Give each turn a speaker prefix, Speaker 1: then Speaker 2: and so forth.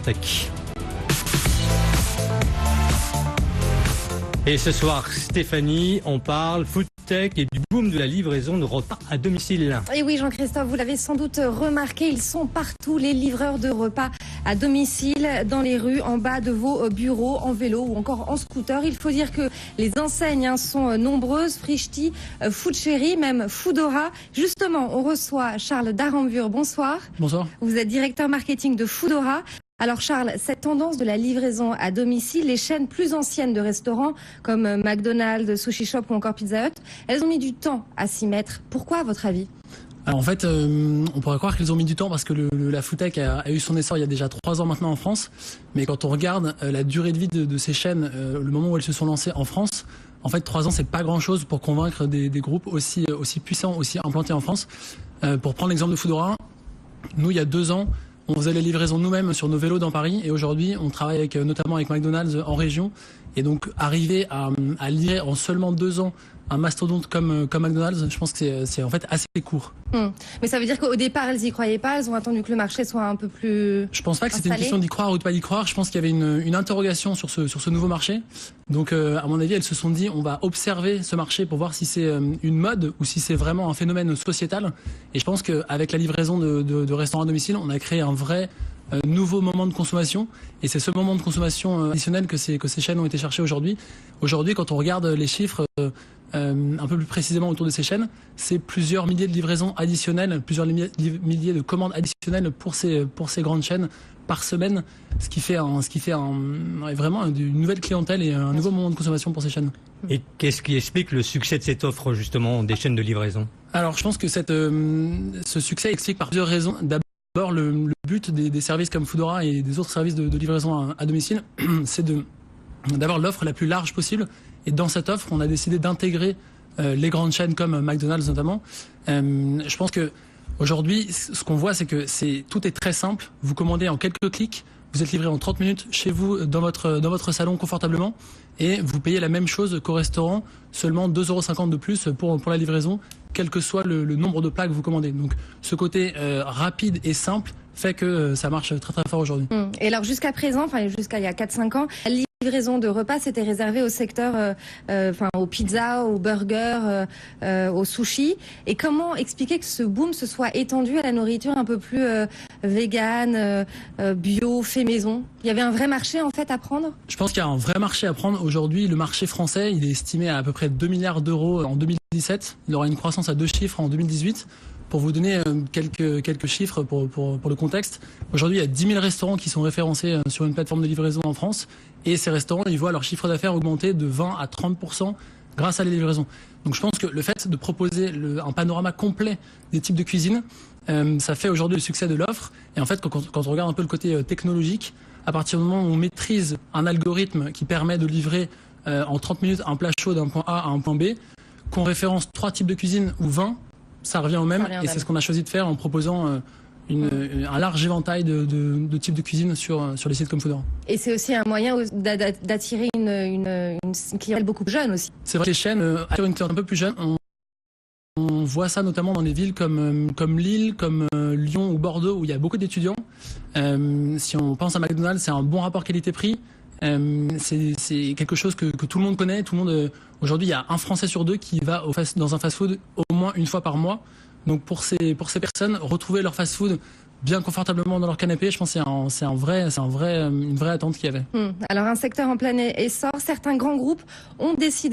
Speaker 1: Tech. Et ce soir, Stéphanie, on parle food tech et du boom de la livraison de repas à domicile.
Speaker 2: Et oui, Jean-Christophe, vous l'avez sans doute remarqué, ils sont partout, les livreurs de repas à domicile, dans les rues, en bas de vos bureaux, en vélo ou encore en scooter. Il faut dire que les enseignes sont nombreuses, Frischti, Foodcherry, même Foodora. Justement, on reçoit Charles Darambure. Bonsoir.
Speaker 3: Bonsoir.
Speaker 2: Vous êtes directeur marketing de Foodora. Alors Charles, cette tendance de la livraison à domicile, les chaînes plus anciennes de restaurants comme McDonald's, Sushi Shop ou encore Pizza Hut, elles ont mis du temps à s'y mettre. Pourquoi à votre avis ?
Speaker 3: Alors en fait, on pourrait croire qu'ils ont mis du temps parce que la food tech a eu son essor il y a déjà 3 ans maintenant en France. Mais quand on regarde la durée de vie de ces chaînes, le moment où elles se sont lancées en France, en fait 3 ans c'est pas grand chose pour convaincre des groupes aussi puissants, aussi implantés en France. Pour prendre l'exemple de Foodora, nous il y a 2 ans, on faisait les livraisons nous-mêmes sur nos vélos dans Paris et aujourd'hui on travaille notamment avec McDonald's en région et donc arriver à livrer en seulement 2 ans un mastodonte comme McDonald's, je pense que c'est en fait assez court.
Speaker 2: Mais ça veut dire qu'au départ elles y croyaient pas, elles ont attendu que le marché soit un peu plus
Speaker 3: Je pense pas que c'était
Speaker 2: installé.
Speaker 3: une question d'y croire ou de pas y croire, je pense qu'il y avait une interrogation sur ce nouveau marché. Donc à mon avis elles se sont dit on va observer ce marché pour voir si c'est une mode ou si c'est vraiment un phénomène sociétal. Et je pense qu'avec la livraison de restaurants à domicile, on a créé un vrai nouveau moment de consommation et c'est ce moment de consommation additionnel que ces chaînes ont été chercher aujourd'hui. Aujourd'hui quand on regarde les chiffres un peu plus précisément autour de ces chaînes, c'est plusieurs milliers de livraisons additionnelles, plusieurs milliers de commandes additionnelles pour ces grandes chaînes par semaine, ce qui fait vraiment une nouvelle clientèle et un nouveau moment de consommation pour ces chaînes.
Speaker 1: Et qu'est-ce qui explique le succès de cette offre justement des chaînes de livraison ?
Speaker 3: Alors je pense que ce succès explique par plusieurs raisons. D'abord le but des services comme Foodora et des autres services de livraison à domicile, c'est d'avoir l'offre la plus large possible. Et dans cette offre, on a décidé d'intégrer les grandes chaînes comme McDonald's notamment. Je pense que aujourd'hui, ce qu'on voit, c'est que tout est très simple. Vous commandez en quelques clics, vous êtes livré en 30 minutes chez vous, dans votre salon confortablement, et vous payez la même chose qu'au restaurant, seulement 2,50 € de plus pour la livraison, quel que soit le nombre de plats que vous commandez. Donc ce côté rapide et simple fait que ça marche très très fort aujourd'hui.
Speaker 2: Et alors jusqu'à présent, jusqu'à il y a 4-5 ans, la livraison de repas c'était réservé au secteur, aux pizzas, aux burgers, aux sushis. Et comment expliquer que ce boom se soit étendu à la nourriture un peu plus végane, bio, fait maison ? Il y avait un vrai marché en fait à prendre ?
Speaker 3: Je pense qu'il y a un vrai marché à prendre. Aujourd'hui, le marché français, il est estimé à peu près 2 milliards d'euros en 2017. Il aura une croissance à 2 chiffres en 2018. Pour vous donner quelques chiffres pour le contexte, aujourd'hui il y a 10 000 restaurants qui sont référencés sur une plateforme de livraison en France et ces restaurants ils voient leur chiffre d'affaires augmenter de 20 à 30% grâce à la livraison. Donc je pense que le fait de proposer un panorama complet des types de cuisine, ça fait aujourd'hui le succès de l'offre. Et en fait quand on regarde un peu le côté technologique, à partir du moment où on maîtrise un algorithme qui permet de livrer en 30 minutes un plat chaud d'un point A à un point B, qu'on référence 3 types de cuisine ou 20, ça revient au même et c'est ce qu'on a choisi de faire en proposant un large éventail de types de cuisine sur les sites comme Foodora.
Speaker 2: Et c'est aussi un moyen d'attirer une clientèle beaucoup plus jeune aussi.
Speaker 3: C'est vrai que les chaînes attirent une clientèle un peu plus jeune. On voit ça notamment dans des villes comme Lille, comme Lyon ou Bordeaux où il y a beaucoup d'étudiants. Si on pense à McDonald's, c'est un bon rapport qualité-prix. C'est quelque chose que tout le monde connaît. Aujourd'hui, il y a un Français sur 2 qui va dans un fast-food au moins une fois par mois. Donc pour ces personnes, retrouver leur fast-food bien confortablement dans leur canapé, je pense que c'est une vraie attente qu'il y avait.
Speaker 2: Alors un secteur en plein essor, certains grands groupes ont décidé